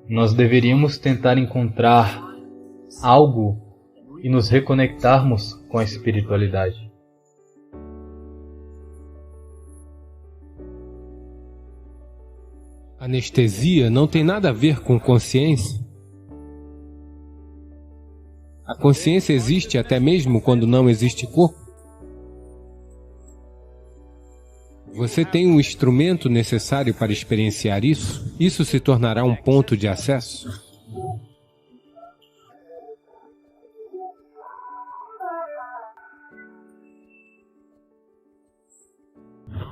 nós deveríamos tentar encontrar algo e nos reconectarmos com a espiritualidade. Anestesia não tem nada a ver com consciência. A consciência existe até mesmo quando não existe corpo. Você tem o instrumento necessário para experienciar isso? Isso se tornará um ponto de acesso.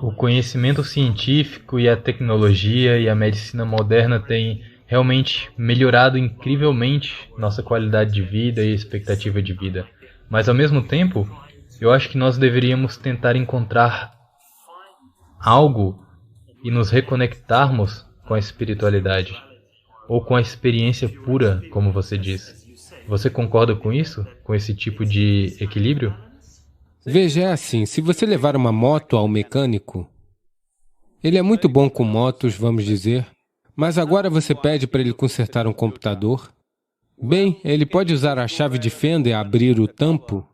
O conhecimento científico e a tecnologia e a medicina moderna têm realmente melhorado incrivelmente nossa qualidade de vida e expectativa de vida. Mas ao mesmo tempo, eu acho que nós deveríamos tentar encontrar algo e nos reconectarmos com a espiritualidade, ou com a experiência pura, como você diz. Você concorda com isso? Com esse tipo de equilíbrio? Veja, é assim, se você levar uma moto ao mecânico, ele é muito bom com motos, vamos dizer, mas agora você pede para ele consertar um computador. Bem, ele pode usar a chave de fenda e abrir o tampo.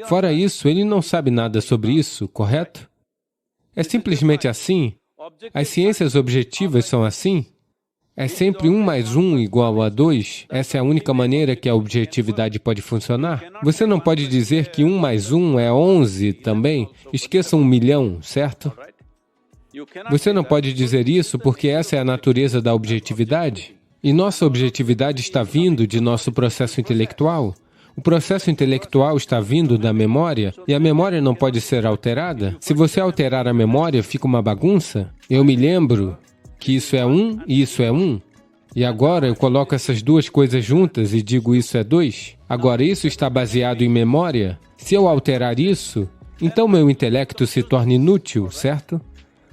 Fora isso, ele não sabe nada sobre isso, correto? É simplesmente assim. As ciências objetivas são assim. É sempre 1 mais 1 igual a 2. Essa é a única maneira que a objetividade pode funcionar. Você não pode dizer que 1 mais 1 é 11 também. Esqueça 1 milhão, certo? Você não pode dizer isso porque essa é a natureza da objetividade. E nossa objetividade está vindo de nosso processo intelectual. O processo intelectual está vindo da memória, e a memória não pode ser alterada. Se você alterar a memória, fica uma bagunça. Eu me lembro que isso é 1 e isso é 1. E agora eu coloco essas duas coisas juntas e digo isso é 2. Agora isso está baseado em memória. Se eu alterar isso, então meu intelecto se torna inútil, certo?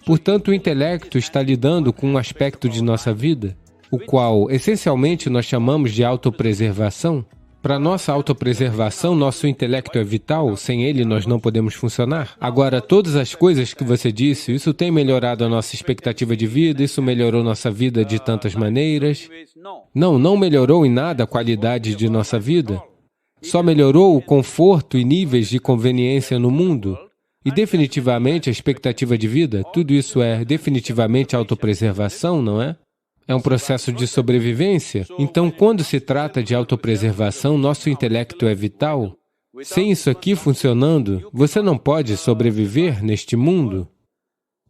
Portanto, o intelecto está lidando com um aspecto de nossa vida, o qual, essencialmente, nós chamamos de autopreservação. Para nossa autopreservação, nosso intelecto é vital, sem ele nós não podemos funcionar. Agora, todas as coisas que você disse, isso tem melhorado a nossa expectativa de vida, isso melhorou nossa vida de tantas maneiras. Não melhorou em nada a qualidade de nossa vida. Só melhorou o conforto e níveis de conveniência no mundo. E definitivamente a expectativa de vida, tudo isso é definitivamente autopreservação, não é? É um processo de sobrevivência. Então, quando se trata de autopreservação, nosso intelecto é vital. Sem isso aqui funcionando, você não pode sobreviver neste mundo.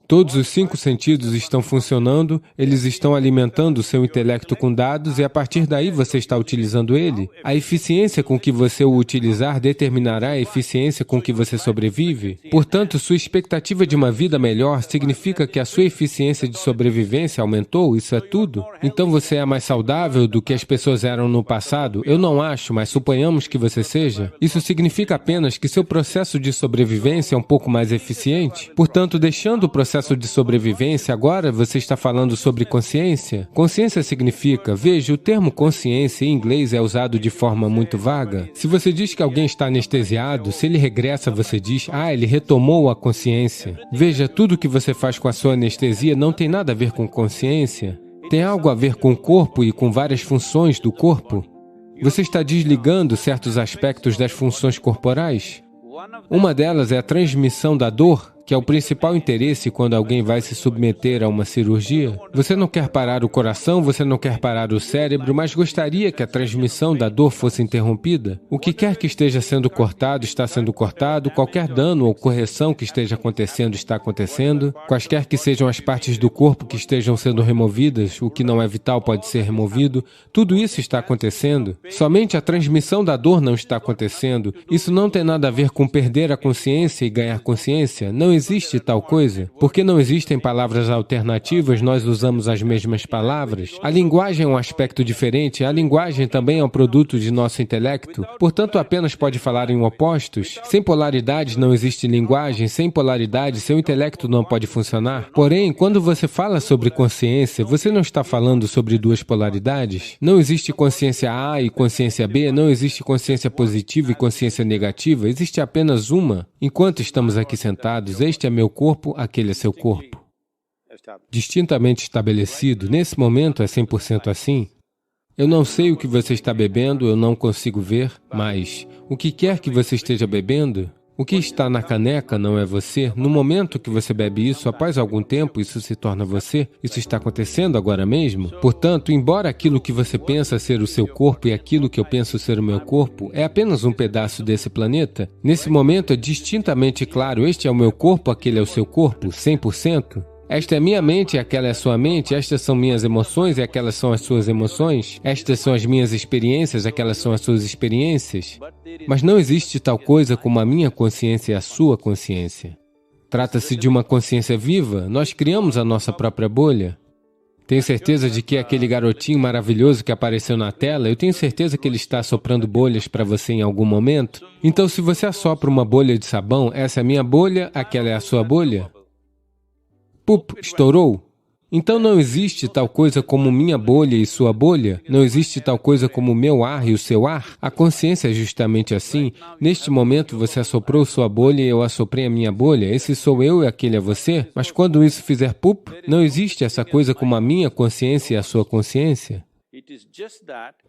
Todos os 5 sentidos estão funcionando, eles estão alimentando o seu intelecto com dados e a partir daí você está utilizando ele. A eficiência com que você o utilizar determinará a eficiência com que você sobrevive. Portanto, sua expectativa de uma vida melhor significa que a sua eficiência de sobrevivência aumentou, isso é tudo. Então você é mais saudável do que as pessoas eram no passado? Eu não acho, mas suponhamos que você seja. Isso significa apenas que seu processo de sobrevivência é um pouco mais eficiente. Portanto, deixando o processo de sobrevivência, agora você está falando sobre consciência? Consciência significa, veja, o termo consciência em inglês é usado de forma muito vaga. Se você diz que alguém está anestesiado, se ele regressa, você diz, ele retomou a consciência. Veja, tudo que você faz com a sua anestesia não tem nada a ver com consciência. Tem algo a ver com o corpo e com várias funções do corpo. Você está desligando certos aspectos das funções corporais. Uma delas é a transmissão da dor, que é o principal interesse quando alguém vai se submeter a uma cirurgia. Você não quer parar o coração, você não quer parar o cérebro, mas gostaria que a transmissão da dor fosse interrompida. O que quer que esteja sendo cortado, está sendo cortado, qualquer dano ou correção que esteja acontecendo, está acontecendo. Quaisquer que sejam as partes do corpo que estejam sendo removidas, o que não é vital pode ser removido, tudo isso está acontecendo. Somente a transmissão da dor não está acontecendo. Isso não tem nada a ver com perder a consciência e ganhar consciência. Não existe tal coisa. Porque não existem palavras alternativas, nós usamos as mesmas palavras. A linguagem é um aspecto diferente, a linguagem também é um produto de nosso intelecto, portanto apenas pode falar em opostos. Sem polaridades não existe linguagem, sem polaridade seu intelecto não pode funcionar. Porém, quando você fala sobre consciência, você não está falando sobre duas polaridades. Não existe consciência A e consciência B, não existe consciência positiva e consciência negativa, existe apenas uma. Enquanto estamos aqui sentados, este é meu corpo, aquele é seu corpo. Distintamente estabelecido, nesse momento é 100% assim. Eu não sei o que você está bebendo, eu não consigo ver, mas o que quer que você esteja bebendo, o que está na caneca não é você. No momento que você bebe isso, após algum tempo, isso se torna você. Isso está acontecendo agora mesmo. Portanto, embora aquilo que você pensa ser o seu corpo e aquilo que eu penso ser o meu corpo é apenas um pedaço desse planeta, nesse momento é distintamente claro, este é o meu corpo, aquele é o seu corpo, 100%. Esta é minha mente e aquela é a sua mente, estas são minhas emoções e aquelas são as suas emoções, estas são as minhas experiências, aquelas são as suas experiências. Mas não existe tal coisa como a minha consciência e a sua consciência. Trata-se de uma consciência viva, nós criamos a nossa própria bolha. Tenho certeza de que aquele garotinho maravilhoso que apareceu na tela, eu tenho certeza que ele está soprando bolhas para você em algum momento. Então, se você assopra uma bolha de sabão, essa é a minha bolha, aquela é a sua bolha. Pup, estourou? Então não existe tal coisa como minha bolha e sua bolha? Não existe tal coisa como meu ar e o seu ar? A consciência é justamente assim. Neste momento você assoprou sua bolha e eu assoprei a minha bolha. Esse sou eu e aquele é você. Mas quando isso fizer pup, não existe essa coisa como a minha consciência e a sua consciência.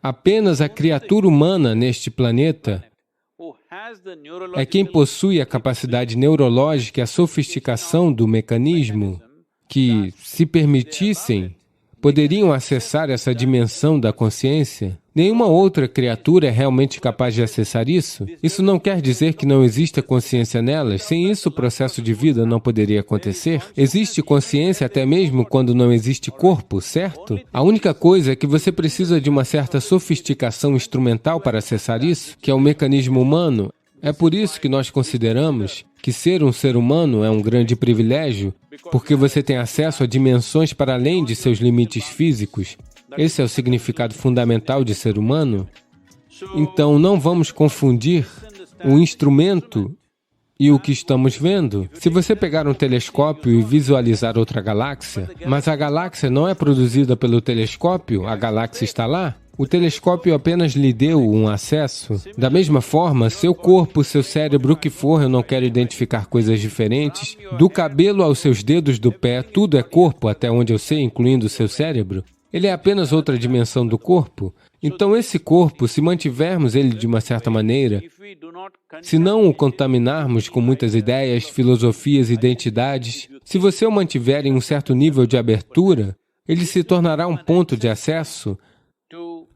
Apenas a criatura humana neste planeta é quem possui a capacidade neurológica e a sofisticação do mecanismo que, se permitissem, poderiam acessar essa dimensão da consciência. Nenhuma outra criatura é realmente capaz de acessar isso. Isso não quer dizer que não exista consciência nelas. Sem isso, o processo de vida não poderia acontecer. Existe consciência até mesmo quando não existe corpo, certo? A única coisa é que você precisa de uma certa sofisticação instrumental para acessar isso, que é o mecanismo humano. É por isso que nós consideramos que ser um ser humano é um grande privilégio, porque você tem acesso a dimensões para além de seus limites físicos. Esse é o significado fundamental de ser humano. Então, não vamos confundir o instrumento e o que estamos vendo. Se você pegar um telescópio e visualizar outra galáxia, mas a galáxia não é produzida pelo telescópio, a galáxia está lá, o telescópio apenas lhe deu um acesso. Da mesma forma, seu corpo, seu cérebro, o que for, eu não quero identificar coisas diferentes. Do cabelo aos seus dedos do pé, tudo é corpo, até onde eu sei, incluindo o seu cérebro. Ele é apenas outra dimensão do corpo. Então, esse corpo, se mantivermos ele de uma certa maneira, se não o contaminarmos com muitas ideias, filosofias e identidades, se você o mantiver em um certo nível de abertura, ele se tornará um ponto de acesso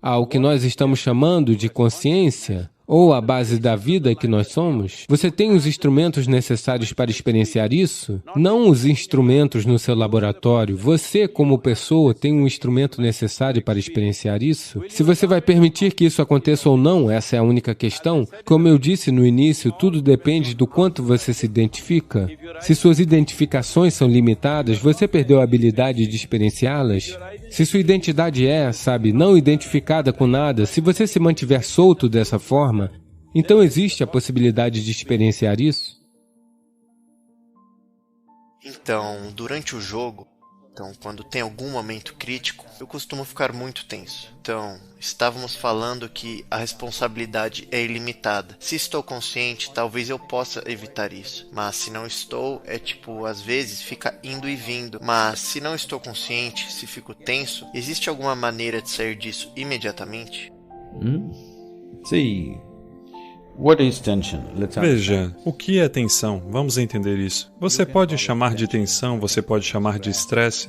ao que nós estamos chamando de consciência, ou a base da vida que nós somos. Você tem os instrumentos necessários para experienciar isso? Não os instrumentos no seu laboratório. Você, como pessoa, tem um instrumento necessário para experienciar isso? Se você vai permitir que isso aconteça ou não, essa é a única questão. Como eu disse no início, tudo depende do quanto você se identifica. Se suas identificações são limitadas, você perdeu a habilidade de experienciá-las. Se sua identidade é, não identificada com nada, se você se mantiver solto dessa forma, então existe a possibilidade de experienciar isso? Então, durante o jogo, quando tem algum momento crítico, eu costumo ficar muito tenso. Então, estávamos falando que a responsabilidade é ilimitada. Se estou consciente, talvez eu possa evitar isso. Mas se não estou, às vezes fica indo e vindo. Mas se não estou consciente, se fico tenso, existe alguma maneira de sair disso imediatamente? Sim. Veja, o que é tensão? Vamos entender isso. Você pode chamar de tensão, você pode chamar de estresse,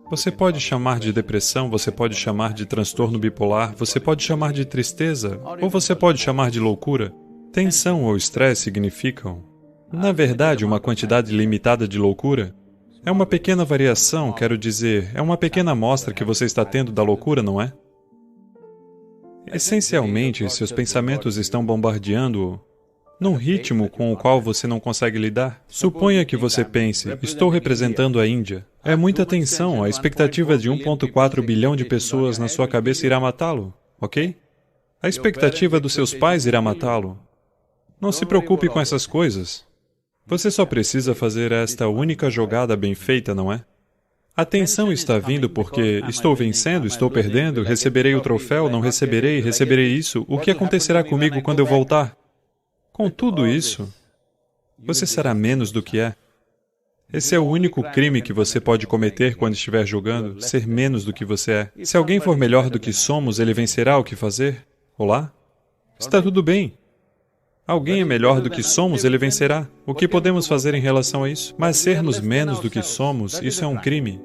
você pode chamar de depressão, você pode chamar de transtorno bipolar, você pode chamar de tristeza, ou você pode chamar de loucura. Tensão ou estresse significam, na verdade, uma quantidade limitada de loucura. É uma pequena variação, quero dizer, é uma pequena amostra que você está tendo da loucura, não é? Essencialmente, seus pensamentos estão bombardeando-o num ritmo com o qual você não consegue lidar. Suponha que você pense, estou representando a Índia. É muita tensão, a expectativa de 1,4 bilhão de pessoas na sua cabeça irá matá-lo, ok? A expectativa dos seus pais irá matá-lo. Não se preocupe com essas coisas. Você só precisa fazer esta única jogada bem feita, não é? A tensão está vindo porque estou vencendo, estou perdendo, receberei o troféu, não receberei, receberei isso. O que acontecerá comigo quando eu voltar? Com tudo isso, você será menos do que é. Esse é o único crime que você pode cometer quando estiver jogando, ser menos do que você é. Se alguém for melhor do que somos, ele vencerá o que fazer? Olá? Está tudo bem. Alguém é melhor do que somos, ele vencerá. O que podemos fazer em relação a isso? Mas sermos menos do que somos, isso é um crime.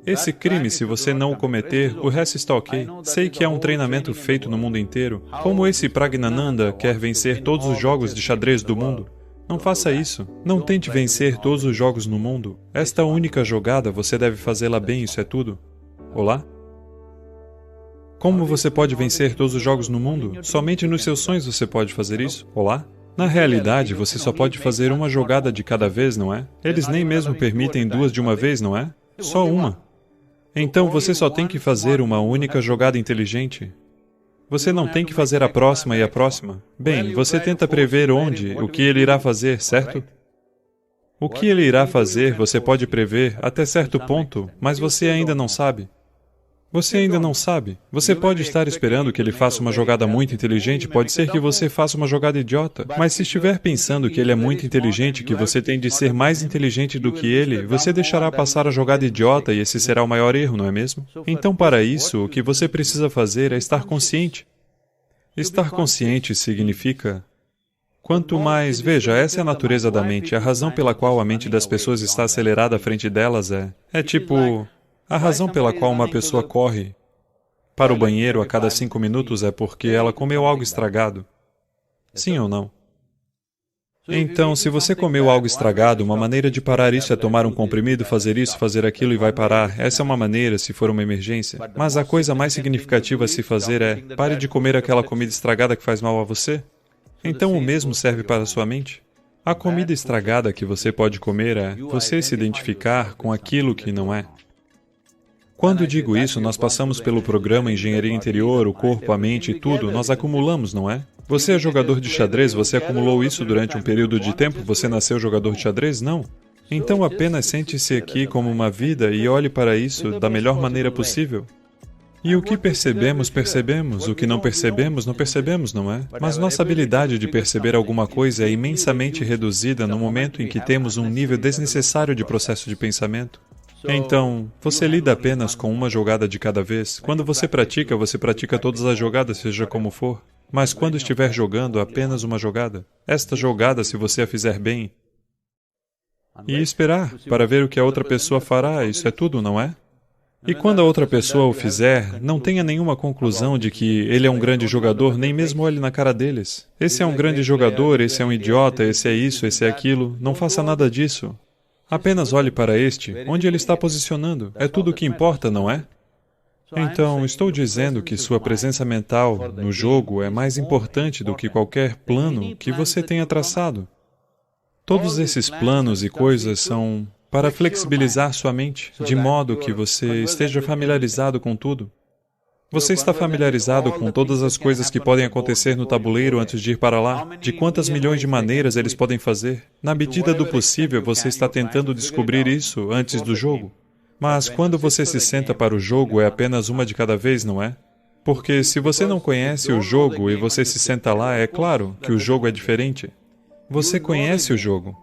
Esse crime, se você não o cometer, o resto está ok. Sei que é um treinamento feito no mundo inteiro. Como esse Praggnanandha quer vencer todos os jogos de xadrez do mundo? Não faça isso. Não tente vencer todos os jogos no mundo. Esta única jogada, você deve fazê-la bem, isso é tudo. Olá? Como você pode vencer todos os jogos no mundo? Somente nos seus sonhos você pode fazer isso. Olá? Na realidade, você só pode fazer uma jogada de cada vez, não é? Eles nem mesmo permitem duas de uma vez, não é? Só uma. Então você só tem que fazer uma única jogada inteligente. Você não tem que fazer a próxima e a próxima. Bem, você tenta prever onde, o que ele irá fazer, certo? O que ele irá fazer você pode prever até certo ponto, mas você ainda não sabe. Você ainda não sabe. Você pode estar esperando que ele faça uma jogada muito inteligente, pode ser que você faça uma jogada idiota. Mas se estiver pensando que ele é muito inteligente, que você tem de ser mais inteligente do que ele, você deixará passar a jogada idiota e esse será o maior erro, não é mesmo? Então, para isso, o que você precisa fazer é estar consciente. Estar consciente significa... Quanto mais... Veja, essa é a natureza da mente. A razão pela qual a mente das pessoas está acelerada à frente delas é tipo... A razão pela qual uma pessoa corre para o banheiro a cada 5 minutos é porque ela comeu algo estragado. Sim ou não? Então, se você comeu algo estragado, uma maneira de parar isso é tomar um comprimido, fazer isso, fazer aquilo e vai parar. Essa é uma maneira, se for uma emergência. Mas a coisa mais significativa a se fazer é, pare de comer aquela comida estragada que faz mal a você. Então, o mesmo serve para a sua mente. A comida estragada que você pode comer é você se identificar com aquilo que não é. Quando digo isso, nós passamos pelo programa Engenharia Interior, o corpo, a mente e tudo, nós acumulamos, não é? Você é jogador de xadrez, você acumulou isso durante um período de tempo, você nasceu jogador de xadrez? Não. Então apenas sente-se aqui como uma vida e olhe para isso da melhor maneira possível. E o que percebemos, percebemos. O que não percebemos, não percebemos, não é? Mas nossa habilidade de perceber alguma coisa é imensamente reduzida no momento em que temos um nível desnecessário de processo de pensamento. Então, você lida apenas com uma jogada de cada vez. Quando você pratica todas as jogadas, seja como for. Mas quando estiver jogando, apenas uma jogada. Esta jogada, se você a fizer bem, e esperar para ver o que a outra pessoa fará, isso é tudo, não é? E quando a outra pessoa o fizer, não tenha nenhuma conclusão de que ele é um grande jogador, nem mesmo olhe na cara deles. Esse é um grande jogador, esse é um idiota, esse é isso, esse é aquilo. Não faça nada disso. Apenas olhe para este, onde ele está posicionando. É tudo o que importa, não é? Então, estou dizendo que sua presença mental no jogo é mais importante do que qualquer plano que você tenha traçado. Todos esses planos e coisas são para flexibilizar sua mente, de modo que você esteja familiarizado com tudo. Você está familiarizado com todas as coisas que podem acontecer no tabuleiro antes de ir para lá? De quantas milhões de maneiras eles podem fazer? Na medida do possível, você está tentando descobrir isso antes do jogo. Mas quando você se senta para o jogo, é apenas uma de cada vez, não é? Porque se você não conhece o jogo e você se senta lá, é claro que o jogo é diferente. Você conhece o jogo.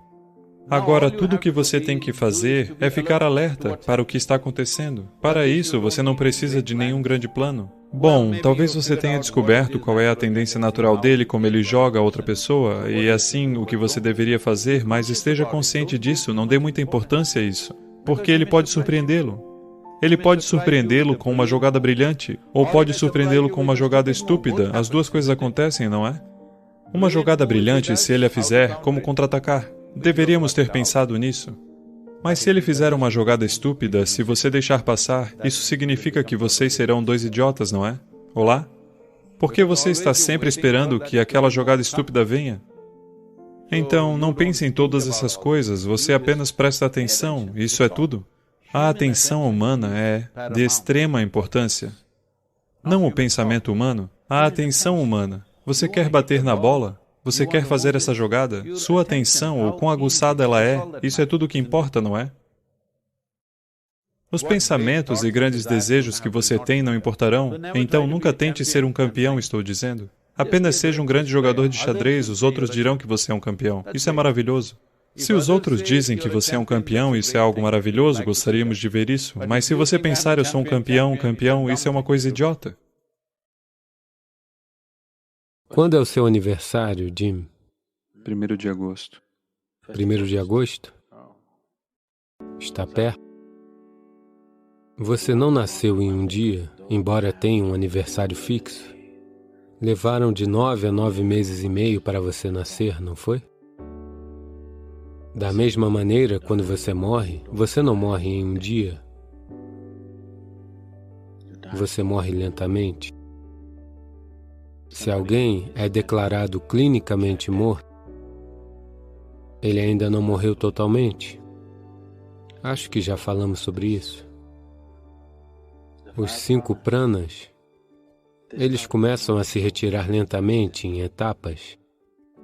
Agora, tudo o que você tem que fazer é ficar alerta para o que está acontecendo. Para isso, você não precisa de nenhum grande plano. Bom, talvez você tenha descoberto qual é a tendência natural dele, como ele joga a outra pessoa, e assim o que você deveria fazer, mas esteja consciente disso, não dê muita importância a isso, porque ele pode surpreendê-lo. Ele pode surpreendê-lo com uma jogada brilhante, ou pode surpreendê-lo com uma jogada estúpida. As duas coisas acontecem, não é? Uma jogada brilhante, se ele a fizer, como contra-atacar? Deveríamos ter pensado nisso. Mas se ele fizer uma jogada estúpida, se você deixar passar, isso significa que vocês serão dois idiotas, não é? Olá? Por que você está sempre esperando que aquela jogada estúpida venha? Então, não pense em todas essas coisas, você apenas presta atenção, isso é tudo. A atenção humana é de extrema importância. Não o pensamento humano, a atenção humana. Você quer bater na bola? Você quer fazer essa jogada? Sua atenção, ou quão aguçada ela é, isso é tudo o que importa, não é? Os pensamentos e grandes desejos que você tem não importarão, então nunca tente ser um campeão, estou dizendo. Apenas seja um grande jogador de xadrez, os outros dirão que você é um campeão. Isso é maravilhoso. Se os outros dizem que você é um campeão, isso é algo maravilhoso, gostaríamos de ver isso. Mas se você pensar, eu sou um campeão, isso é uma coisa idiota. Quando é o seu aniversário, Jim? 1º de agosto. 1º de agosto? Está perto? Você não nasceu em um dia, embora tenha um aniversário fixo. Levaram de 9 a 9 meses e meio para você nascer, não foi? Da mesma maneira, quando você não morre em um dia. Você morre lentamente. Se alguém é declarado clinicamente morto, ele ainda não morreu totalmente. Acho que já falamos sobre isso. Os 5 pranas, eles começam a se retirar lentamente em etapas.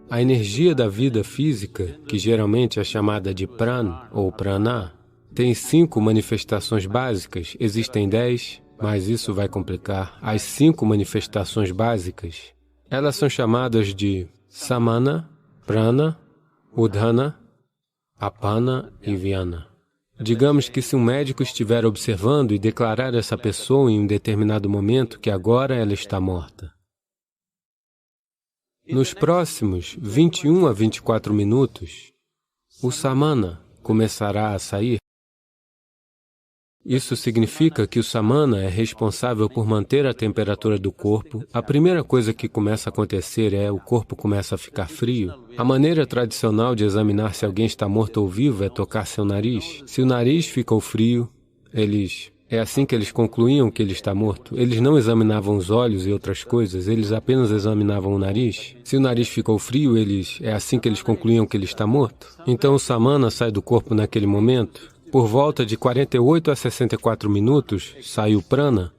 A energia da vida física, que geralmente é chamada de prana ou prana, tem 5 manifestações básicas. Existem 10, mas isso vai complicar. As 5 manifestações básicas, elas são chamadas de samana, prana, udhana, apana e vyana. Digamos que se um médico estiver observando e declarar essa pessoa em um determinado momento que agora ela está morta. Nos próximos 21 a 24 minutos, o samana começará a sair. Isso significa que o samana é responsável por manter a temperatura do corpo. A primeira coisa que começa a acontecer é o corpo começa a ficar frio. A maneira tradicional de examinar se alguém está morto ou vivo é tocar seu nariz. Se o nariz ficou frio, é assim que eles concluíam que ele está morto. Eles não examinavam os olhos e outras coisas, eles apenas examinavam o nariz. Se o nariz ficou frio, é assim que eles concluíam que ele está morto. Então o samana sai do corpo naquele momento. Por volta de 48 a 64 minutos, sai o prana.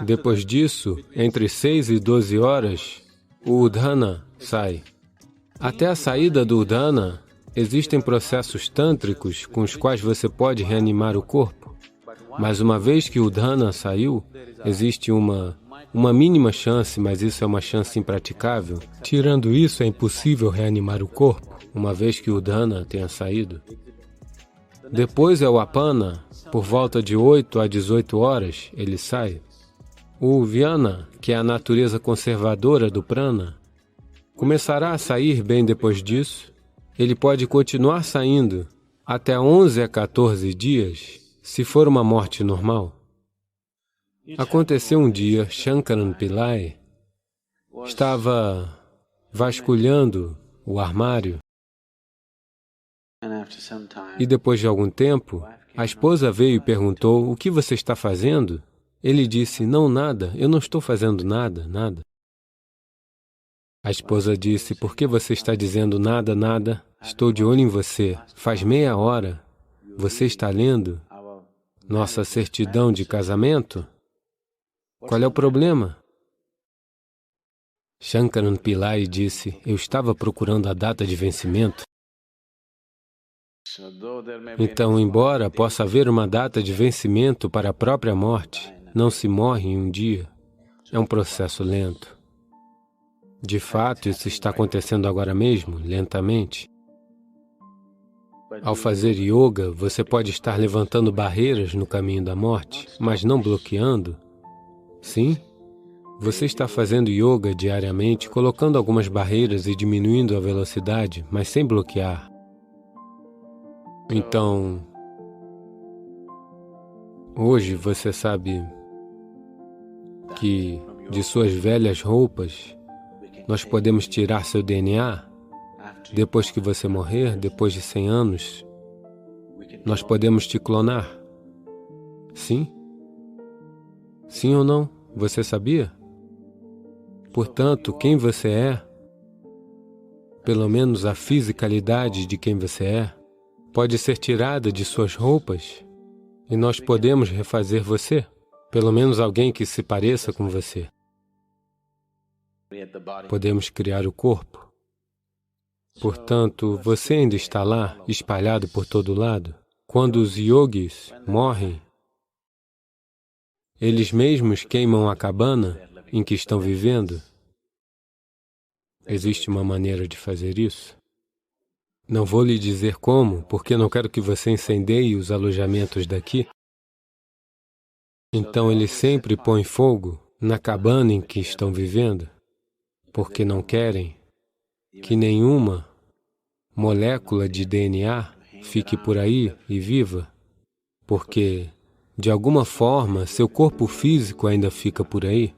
Depois disso, entre 6 e 12 horas, o udhana sai. Até a saída do udhana, existem processos tântricos com os quais você pode reanimar o corpo. Mas uma vez que o udhana saiu, existe uma mínima chance, mas isso é uma chance impraticável. Tirando isso, é impossível reanimar o corpo, uma vez que o udhana tenha saído. Depois é o apana, por volta de 8 a 18 horas, ele sai. O vyana, que é a natureza conservadora do prana, começará a sair bem depois disso. Ele pode continuar saindo até 11 a 14 dias, se for uma morte normal. Aconteceu um dia, Shankaran Pillai estava vasculhando o armário. E depois de algum tempo, a esposa veio e perguntou, "O que você está fazendo?" Ele disse, "Não, nada, eu não estou fazendo nada, nada." A esposa disse, "Por que você está dizendo nada, nada? Estou de olho em você. Faz meia hora. Você está lendo nossa certidão de casamento? Qual é o problema?" Shankaran Pillai disse, "Eu estava procurando a data de vencimento." Então, embora possa haver uma data de vencimento para a própria morte, não se morre em um dia. É um processo lento. De fato, isso está acontecendo agora mesmo, lentamente. Ao fazer yoga, você pode estar levantando barreiras no caminho da morte, mas não bloqueando. Sim? Você está fazendo yoga diariamente, colocando algumas barreiras e diminuindo a velocidade, mas sem bloquear. Então, hoje você sabe que de suas velhas roupas nós podemos tirar seu DNA. Depois que você morrer, depois de 100 anos, nós podemos te clonar. Sim? Sim ou não? Você sabia? Portanto, quem você é, pelo menos a fisicalidade de quem você é, pode ser tirada de suas roupas e nós podemos refazer você, pelo menos alguém que se pareça com você. Podemos criar o corpo. Portanto, você ainda está lá, espalhado por todo lado. Quando os yogis morrem, eles mesmos queimam a cabana em que estão vivendo. Existe uma maneira de fazer isso? Não vou lhe dizer como, porque não quero que você incendeie os alojamentos daqui. Então eles sempre põem fogo na cabana em que estão vivendo, porque não querem que nenhuma molécula de DNA fique por aí e viva, porque, de alguma forma, seu corpo físico ainda fica por aí.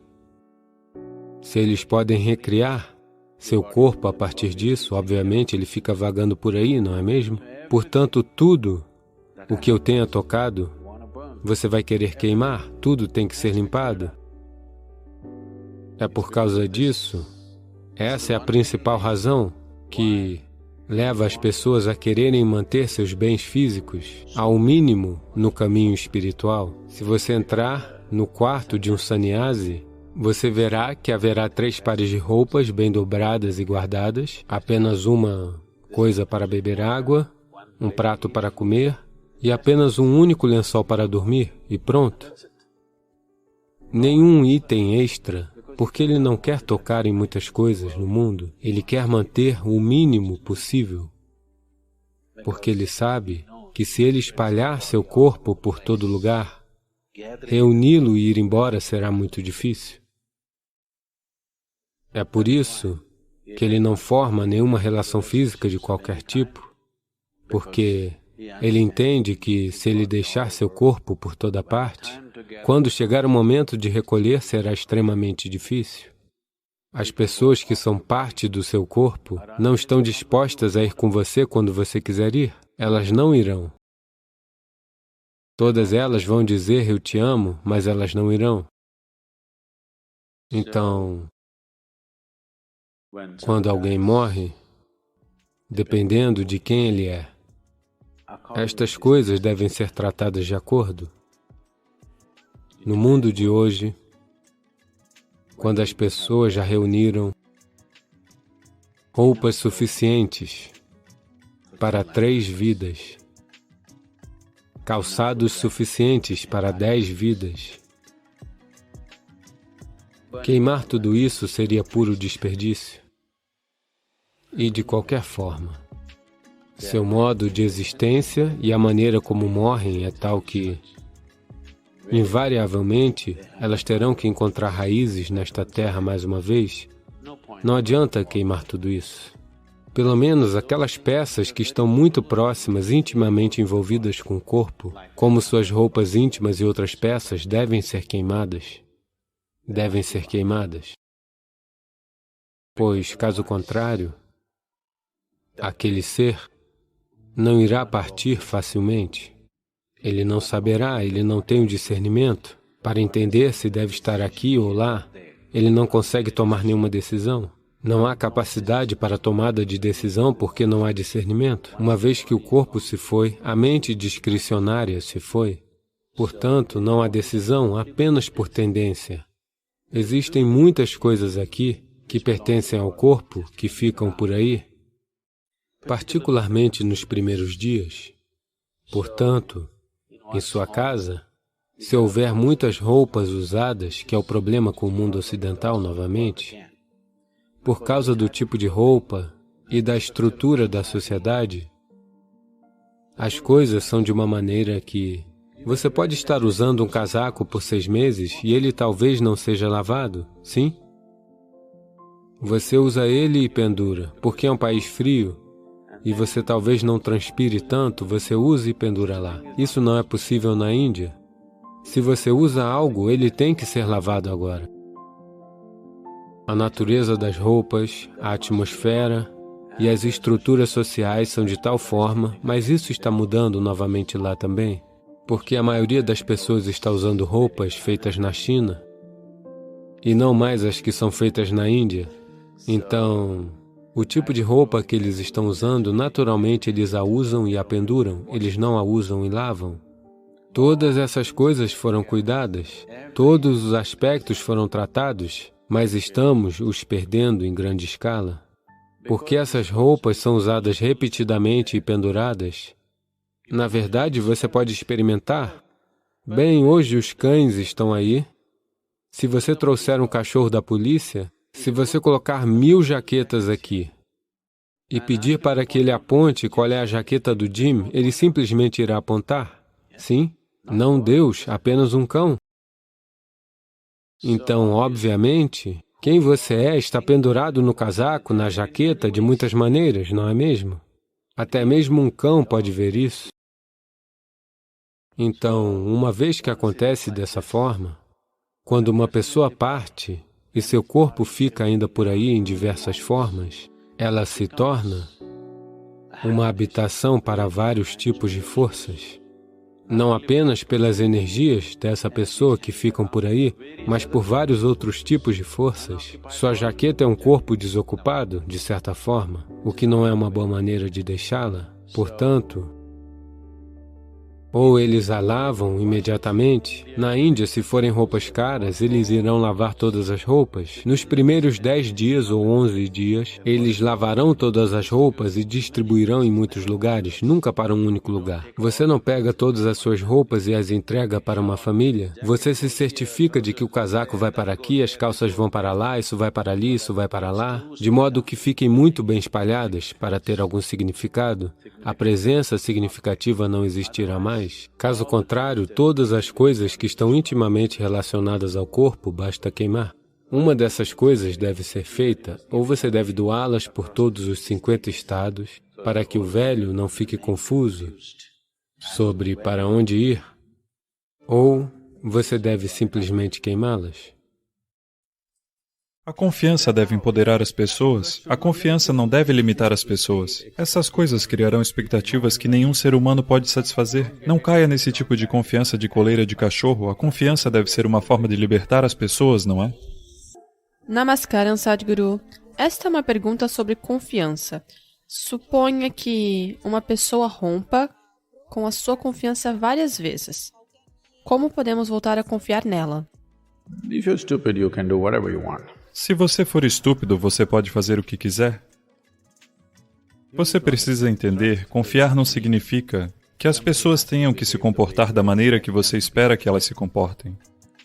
Se eles podem recriar seu corpo a partir disso, obviamente ele fica vagando por aí, não é mesmo? Portanto, tudo o que eu tenha tocado, você vai querer queimar, tudo tem que ser limpado. É por causa disso, essa é a principal razão que leva as pessoas a quererem manter seus bens físicos ao mínimo no caminho espiritual. Se você entrar no quarto de um sannyasi, você verá que haverá 3 pares de roupas bem dobradas e guardadas, apenas uma coisa para beber água, um prato para comer e apenas um único lençol para dormir, e pronto. Nenhum item extra, porque ele não quer tocar em muitas coisas no mundo, ele quer manter o mínimo possível, porque ele sabe que se ele espalhar seu corpo por todo lugar, reuni-lo e ir embora será muito difícil. É por isso que ele não forma nenhuma relação física de qualquer tipo, porque ele entende que se ele deixar seu corpo por toda parte, quando chegar o momento de recolher será extremamente difícil. As pessoas que são parte do seu corpo não estão dispostas a ir com você quando você quiser ir. Elas não irão. Todas elas vão dizer eu te amo, mas elas não irão. Então, quando alguém morre, dependendo de quem ele é, estas coisas devem ser tratadas de acordo. No mundo de hoje, quando as pessoas já reuniram roupas suficientes para 3 vidas, calçados suficientes para 10 vidas, queimar tudo isso seria puro desperdício. E de qualquer forma, seu modo de existência e a maneira como morrem é tal que, invariavelmente, elas terão que encontrar raízes nesta terra mais uma vez. Não adianta queimar tudo isso. Pelo menos aquelas peças que estão muito próximas, intimamente envolvidas com o corpo, como suas roupas íntimas e outras peças, devem ser queimadas. Devem ser queimadas. Pois, caso contrário, aquele ser não irá partir facilmente. Ele não saberá, ele não tem o discernimento para entender se deve estar aqui ou lá. Ele não consegue tomar nenhuma decisão. Não há capacidade para tomada de decisão porque não há discernimento. Uma vez que o corpo se foi, a mente discricionária se foi. Portanto, não há decisão apenas por tendência. Existem muitas coisas aqui que pertencem ao corpo, que ficam por aí, particularmente nos primeiros dias. Portanto, em sua casa, se houver muitas roupas usadas, que é o problema com o mundo ocidental novamente, por causa do tipo de roupa e da estrutura da sociedade, as coisas são de uma maneira que você pode estar usando um casaco por 6 meses e ele talvez não seja lavado, sim? Você usa ele e pendura, porque é um país frio, e você talvez não transpire tanto, você usa e pendura lá. Isso não é possível na Índia. Se você usa algo, ele tem que ser lavado agora. A natureza das roupas, a atmosfera e as estruturas sociais são de tal forma, mas isso está mudando novamente lá também, porque a maioria das pessoas está usando roupas feitas na China e não mais as que são feitas na Índia. Então, o tipo de roupa que eles estão usando, naturalmente eles a usam e a penduram, eles não a usam e lavam. Todas essas coisas foram cuidadas, todos os aspectos foram tratados, mas estamos os perdendo em grande escala. Porque essas roupas são usadas repetidamente e penduradas. Na verdade, você pode experimentar. Bem, hoje os cães estão aí. Se você trouxer um cachorro da polícia, se você colocar 1000 jaquetas aqui, e pedir para que ele aponte qual é a jaqueta do Jim, ele simplesmente irá apontar? Sim? Não Deus, apenas um cão. Então, obviamente, quem você é está pendurado no casaco, na jaqueta, de muitas maneiras, não é mesmo? Até mesmo um cão pode ver isso. Então, uma vez que acontece dessa forma, quando uma pessoa parte e seu corpo fica ainda por aí em diversas formas, ela se torna uma habitação para vários tipos de forças. Não apenas pelas energias dessa pessoa que ficam por aí, mas por vários outros tipos de forças. Sua jaqueta é um corpo desocupado, de certa forma, o que não é uma boa maneira de deixá-la. Portanto, ou eles a lavam imediatamente. Na Índia, se forem roupas caras, eles irão lavar todas as roupas. Nos primeiros 10 dias ou 11 dias, eles lavarão todas as roupas e distribuirão em muitos lugares, nunca para um único lugar. Você não pega todas as suas roupas e as entrega para uma família. Você se certifica de que o casaco vai para aqui, as calças vão para lá, isso vai para ali, isso vai para lá, de modo que fiquem muito bem espalhadas para ter algum significado. A presença significativa não existirá mais. Caso contrário, todas as coisas que estão intimamente relacionadas ao corpo, basta queimar. Uma dessas coisas deve ser feita, ou você deve doá-las por todos os 50 estados, para que o velho não fique confuso sobre para onde ir, ou você deve simplesmente queimá-las. A confiança deve empoderar as pessoas. A confiança não deve limitar as pessoas. Essas coisas criarão expectativas que nenhum ser humano pode satisfazer. Não caia nesse tipo de confiança de coleira de cachorro. A confiança deve ser uma forma de libertar as pessoas, não é? Namaskaram, Sadhguru. Esta é uma pergunta sobre confiança. Suponha que uma pessoa rompa com a sua confiança várias vezes. Como podemos voltar a confiar nela? If you're stupid, you can do whatever you want. Se você for estúpido, você pode fazer o que quiser. Você precisa entender, confiar não significa que as pessoas tenham que se comportar da maneira que você espera que elas se comportem.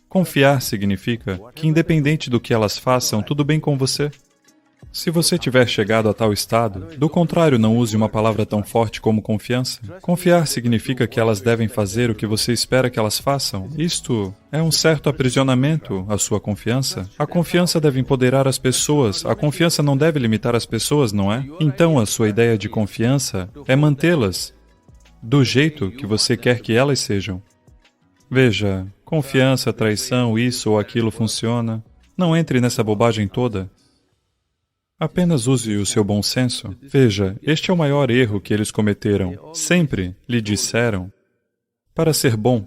Confiar significa que, independente do que elas façam, tudo bem com você. Se você tiver chegado a tal estado, do contrário, não use uma palavra tão forte como confiança. Confiar significa que elas devem fazer o que você espera que elas façam. Isto é um certo aprisionamento à sua confiança. A confiança deve empoderar as pessoas. A confiança não deve limitar as pessoas, não é? Então, a sua ideia de confiança é mantê-las do jeito que você quer que elas sejam. Veja, confiança, traição, isso ou aquilo funciona. Não entre nessa bobagem toda. Apenas use o seu bom senso. Veja, este é o maior erro que eles cometeram. Sempre lhe disseram para ser bom.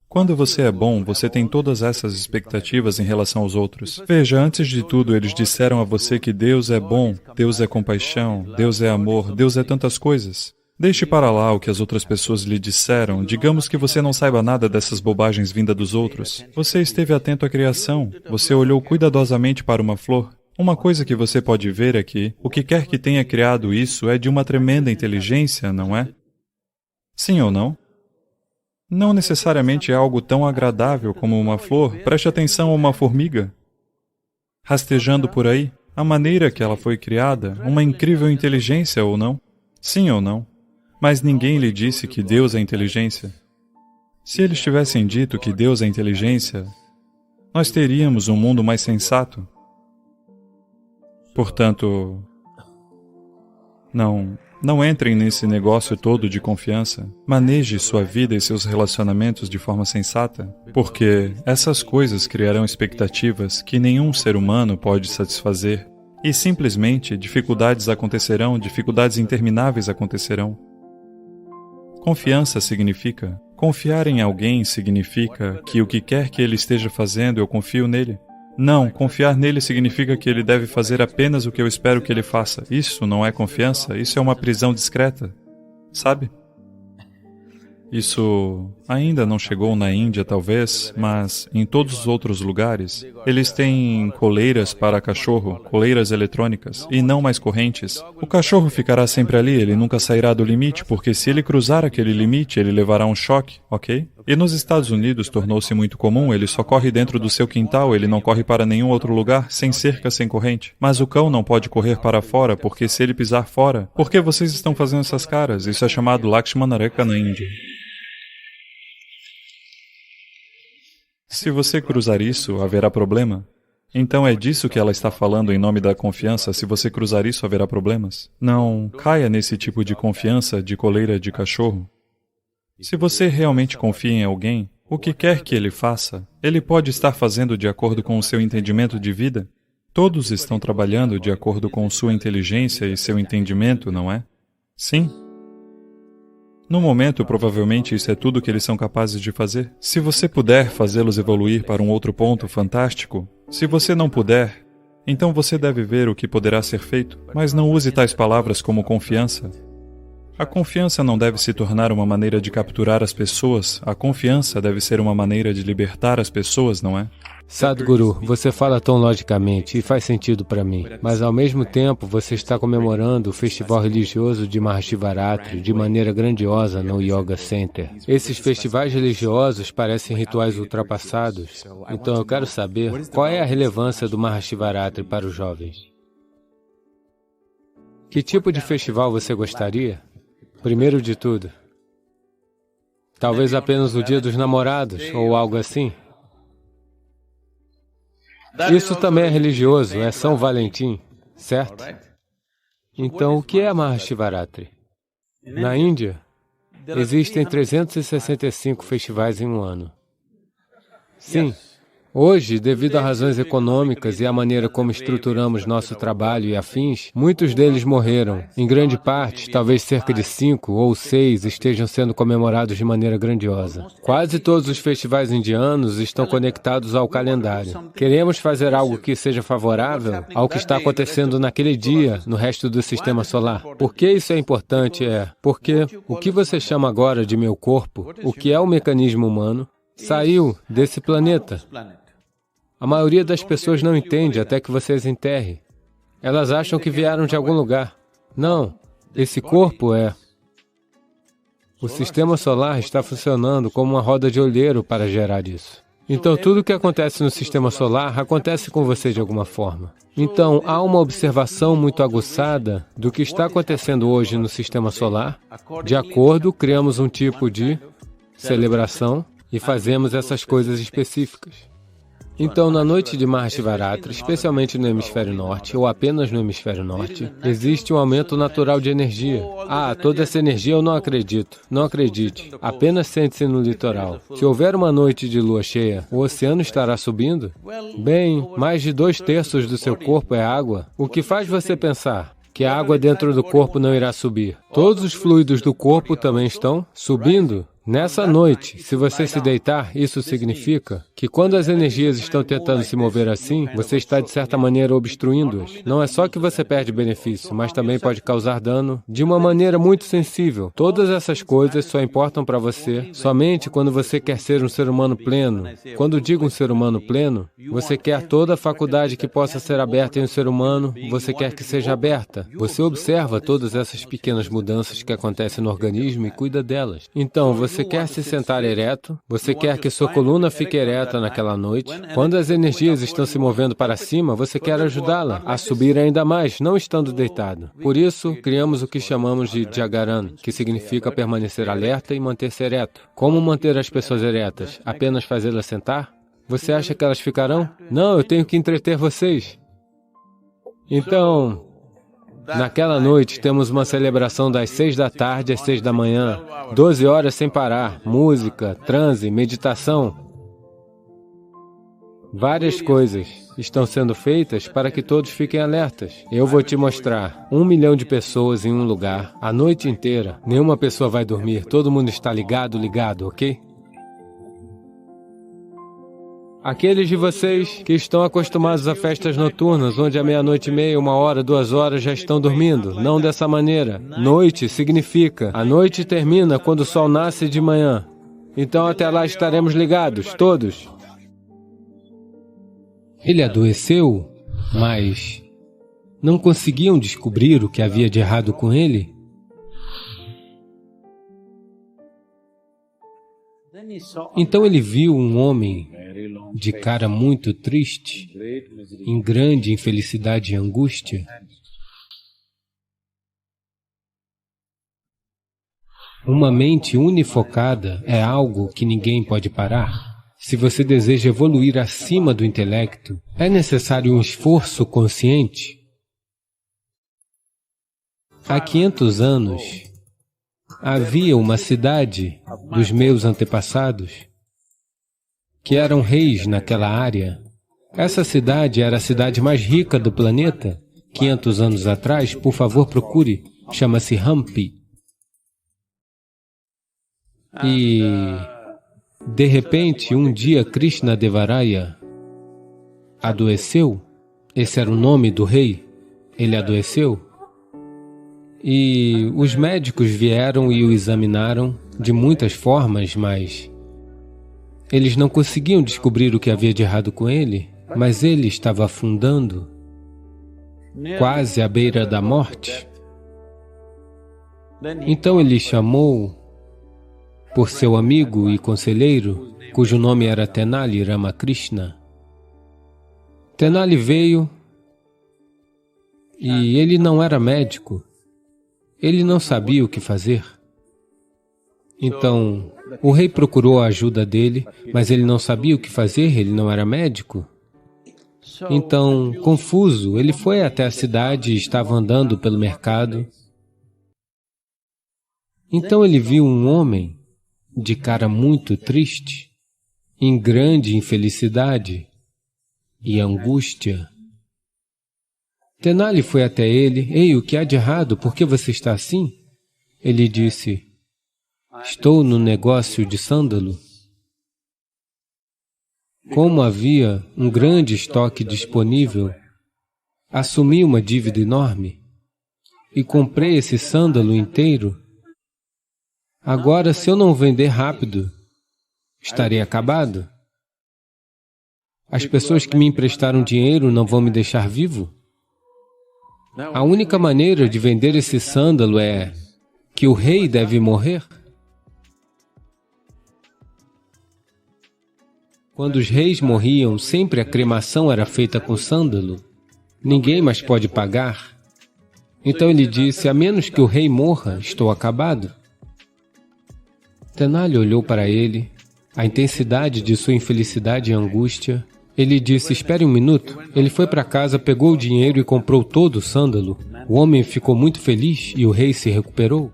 Quando você é bom, você tem todas essas expectativas em relação aos outros. Veja, antes de tudo, eles disseram a você que Deus é bom, Deus é compaixão, Deus é amor, Deus é tantas coisas. Deixe para lá o que as outras pessoas lhe disseram. Digamos que você não saiba nada dessas bobagens vindas dos outros. Você esteve atento à criação. Você olhou cuidadosamente para uma flor. Uma coisa que você pode ver é que o que quer que tenha criado isso é de uma tremenda inteligência, não é? Sim ou não? Não necessariamente é algo tão agradável como uma flor. Preste atenção a uma formiga rastejando por aí. A maneira que ela foi criada, uma incrível inteligência ou não? Sim ou não? Mas ninguém lhe disse que Deus é inteligência. Se eles tivessem dito que Deus é inteligência, nós teríamos um mundo mais sensato. Portanto, não entrem nesse negócio todo de confiança. Maneje sua vida e seus relacionamentos de forma sensata, porque essas coisas criarão expectativas que nenhum ser humano pode satisfazer. E simplesmente dificuldades acontecerão, dificuldades intermináveis acontecerão. Confiança significa, confiar em alguém significa que o que quer que ele esteja fazendo, eu confio nele. Não, confiar nele significa que ele deve fazer apenas o que eu espero que ele faça. Isso não é confiança, isso é uma prisão discreta. Sabe? Isso ainda não chegou na Índia, talvez, mas em todos os outros lugares, eles têm coleiras para cachorro, coleiras eletrônicas, e não mais correntes. O cachorro ficará sempre ali, ele nunca sairá do limite, porque se ele cruzar aquele limite, ele levará um choque, ok? E nos Estados Unidos tornou-se muito comum, ele só corre dentro do seu quintal, ele não corre para nenhum outro lugar, sem cerca, sem corrente. Mas o cão não pode correr para fora, porque se ele pisar fora, por que vocês estão fazendo essas caras? Isso é chamado Lakshmana Rekha na Índia. Se você cruzar isso, haverá problema? Então é disso que ela está falando em nome da confiança. Se você cruzar isso, haverá problemas? Não caia nesse tipo de confiança de coleira de cachorro. Se você realmente confia em alguém, o que quer que ele faça, ele pode estar fazendo de acordo com o seu entendimento de vida? Todos estão trabalhando de acordo com sua inteligência e seu entendimento, não é? Sim. No momento, provavelmente, isso é tudo que eles são capazes de fazer. Se você puder fazê-los evoluir para um outro ponto, fantástico. Se você não puder, então você deve ver o que poderá ser feito. Mas não use tais palavras como confiança. A confiança não deve se tornar uma maneira de capturar as pessoas. A confiança deve ser uma maneira de libertar as pessoas, não é? Sadhguru, você fala tão logicamente e faz sentido para mim, mas ao mesmo tempo você está comemorando o festival religioso de Mahashivaratri de maneira grandiosa no Yoga Center. Esses festivais religiosos parecem rituais ultrapassados, então eu quero saber qual é a relevância do Mahashivaratri para os jovens. Que tipo de festival você gostaria? Primeiro de tudo, talvez apenas o Dia dos Namorados ou algo assim? Isso também é religioso, é São Valentim, certo? Então, o que é Mahashivaratri? Na Índia, existem 365 festivais em um ano. Sim. Hoje, devido a razões econômicas e à maneira como estruturamos nosso trabalho e afins, muitos deles morreram. Em grande parte, talvez cerca de 5 ou 6 estejam sendo comemorados de maneira grandiosa. Quase todos os festivais indianos estão conectados ao calendário. Queremos fazer algo que seja favorável ao que está acontecendo naquele dia no resto do sistema solar. Por que isso é importante porque o que você chama agora de meu corpo, o que é o mecanismo humano, saiu desse planeta. A maioria das pessoas não entende até que você as enterre. Elas acham que vieram de algum lugar. Não, esse corpo é... O sistema solar está funcionando como uma roda de olheiro para gerar isso. Então, tudo o que acontece no sistema solar acontece com você de alguma forma. Então, há uma observação muito aguçada do que está acontecendo hoje no sistema solar. De acordo, criamos um tipo de celebração e fazemos essas coisas específicas. Então, na noite de Mahashivaratri, especialmente no hemisfério norte, ou apenas no hemisfério norte, existe um aumento natural de energia. Toda essa energia eu não acredito. Não acredite. Apenas sente-se no litoral. Se houver uma noite de lua cheia, o oceano estará subindo? Bem, mais de 2/3 do seu corpo é água. O que faz você pensar que a água dentro do corpo não irá subir? Todos os fluidos do corpo também estão subindo. Nessa noite, se você se deitar, isso significa que quando as energias estão tentando se mover assim, você está de certa maneira obstruindo-as. Não é só que você perde benefício, mas também pode causar dano de uma maneira muito sensível. Todas essas coisas só importam para você somente quando você quer ser um ser humano pleno. Quando digo um ser humano pleno, você quer toda a faculdade que possa ser aberta em um ser humano, você quer que seja aberta. Você observa todas essas pequenas mudanças que acontecem no organismo e cuida delas. Então, você quer se sentar ereto, você quer que sua coluna fique ereta naquela noite. Quando as energias estão se movendo para cima, você quer ajudá-la a subir ainda mais, não estando deitado. Por isso, criamos o que chamamos de Jagaran, que significa permanecer alerta e manter-se ereto. Como manter as pessoas eretas? Apenas fazê-las sentar? Você acha que elas ficarão? Não, eu tenho que entreter vocês. Então, naquela noite, temos uma celebração das 6 da tarde às 6 da manhã, 12 horas sem parar, música, transe, meditação. Várias coisas estão sendo feitas para que todos fiquem alertas. Eu vou te mostrar 1 milhão de pessoas em um lugar, a noite inteira. Nenhuma pessoa vai dormir, todo mundo está ligado, ok? Aqueles de vocês que estão acostumados a festas noturnas, onde à meia-noite e meia, 1 hora, 2 horas já estão dormindo, não dessa maneira. Noite significa, a noite termina quando o sol nasce de manhã. Então até lá estaremos ligados, todos. Ele adoeceu, mas não conseguiam descobrir o que havia de errado com ele? Então ele viu um homem de cara muito triste, em grande infelicidade e angústia. Uma mente unifocada é algo que ninguém pode parar. Se você deseja evoluir acima do intelecto, é necessário um esforço consciente. Há 500 anos, havia uma cidade dos meus antepassados que eram reis naquela área. Essa cidade era a cidade mais rica do planeta. 500 anos atrás, por favor, procure. Chama-se Hampi. E, de repente, um dia Krishna Devaraya adoeceu. Esse era o nome do rei. Ele adoeceu. E os médicos vieram e o examinaram de muitas formas, mas eles não conseguiam descobrir o que havia de errado com ele, mas ele estava afundando, quase à beira da morte. Então ele chamou por seu amigo e conselheiro, cujo nome era Tenali Ramakrishna. Tenali veio e ele não era médico. Ele não sabia o que fazer. Então, o rei procurou a ajuda dele, mas ele não sabia o que fazer, ele não era médico. Então, confuso, ele foi até a cidade e estava andando pelo mercado. Então ele viu um homem de cara muito triste, em grande infelicidade e angústia. Tenali foi até ele. Ei, o que há de errado? Por que você está assim? Ele disse, estou no negócio de sândalo. Como havia um grande estoque disponível, assumi uma dívida enorme e comprei esse sândalo inteiro. Agora, se eu não vender rápido, estarei acabado. As pessoas que me emprestaram dinheiro não vão me deixar vivo? A única maneira de vender esse sândalo é que o rei deve morrer. Quando os reis morriam, sempre a cremação era feita com sândalo. Ninguém mais pode pagar. Então ele disse, a menos que o rei morra, estou acabado. Tenali olhou para ele, a intensidade de sua infelicidade e angústia. Ele disse, espere um minuto. Ele foi para casa, pegou o dinheiro e comprou todo o sândalo. O homem ficou muito feliz e o rei se recuperou.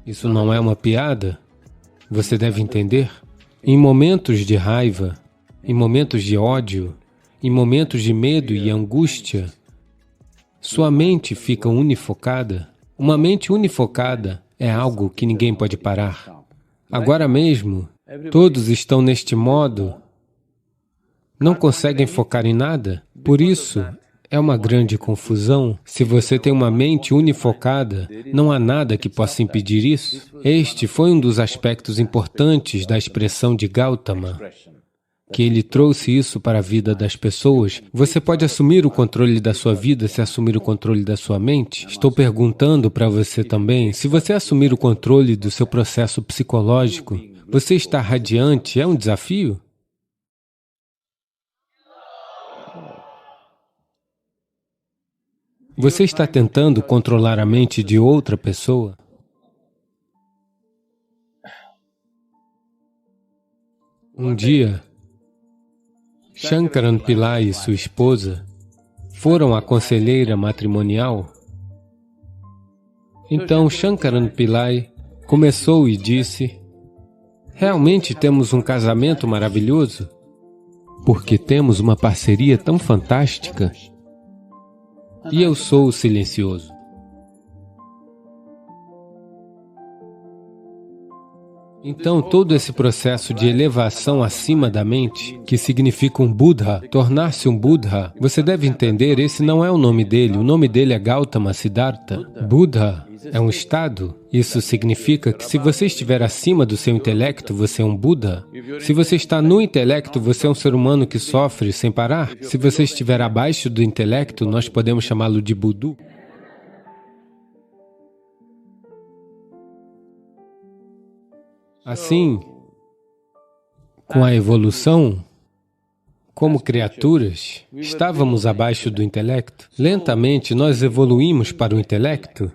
Isso não é uma piada? Você deve entender. Em momentos de raiva, em momentos de ódio, em momentos de medo e angústia, sua mente fica unifocada. Uma mente unifocada é algo que ninguém pode parar. Agora mesmo, todos estão neste modo, não conseguem focar em nada. Por isso, é uma grande confusão. Se você tem uma mente unifocada, não há nada que possa impedir isso. Este foi um dos aspectos importantes da expressão de Gautama, que ele trouxe isso para a vida das pessoas. Você pode assumir o controle da sua vida se assumir o controle da sua mente? Estou perguntando para você também, se você assumir o controle do seu processo psicológico, você está radiante? É um desafio? Você está tentando controlar a mente de outra pessoa? Um dia, Shankaran Pillai e sua esposa foram à conselheira matrimonial. Então Shankaran Pillai começou e disse, realmente temos um casamento maravilhoso, porque temos uma parceria tão fantástica. E eu sou o silencioso. Então, todo esse processo de elevação acima da mente, que significa um Buddha, tornar-se um Buddha, você deve entender, esse não é o nome dele é Gautama Siddhartha. Buddha é um estado. Isso significa que se você estiver acima do seu intelecto, você é um Buda. Se você está no intelecto, você é um ser humano que sofre sem parar. Se você estiver abaixo do intelecto, nós podemos chamá-lo de Budu. Assim, com a evolução, como criaturas, estávamos abaixo do intelecto. Lentamente, nós evoluímos para o intelecto.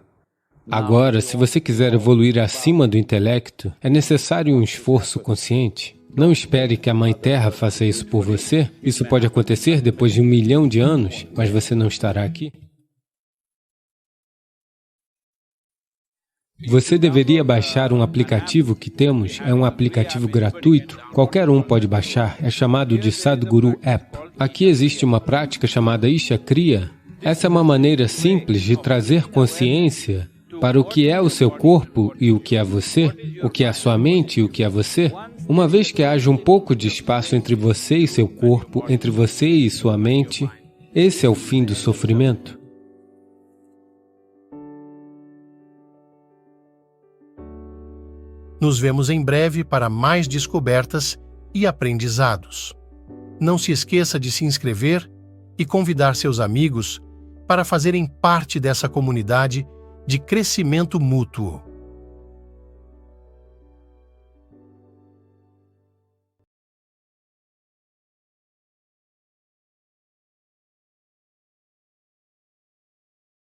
Agora, se você quiser evoluir acima do intelecto, é necessário um esforço consciente. Não espere que a Mãe Terra faça isso por você. Isso pode acontecer depois de 1 milhão de anos, mas você não estará aqui. Você deveria baixar um aplicativo que temos, é um aplicativo gratuito, qualquer um pode baixar, é chamado de Sadhguru App. Aqui existe uma prática chamada Isha Kriya. Essa é uma maneira simples de trazer consciência para o que é o seu corpo e o que é você, o que é a sua mente e o que é você. Uma vez que haja um pouco de espaço entre você e seu corpo, entre você e sua mente, esse é o fim do sofrimento. Nos vemos em breve para mais descobertas e aprendizados. Não se esqueça de se inscrever e convidar seus amigos para fazerem parte dessa comunidade de crescimento mútuo.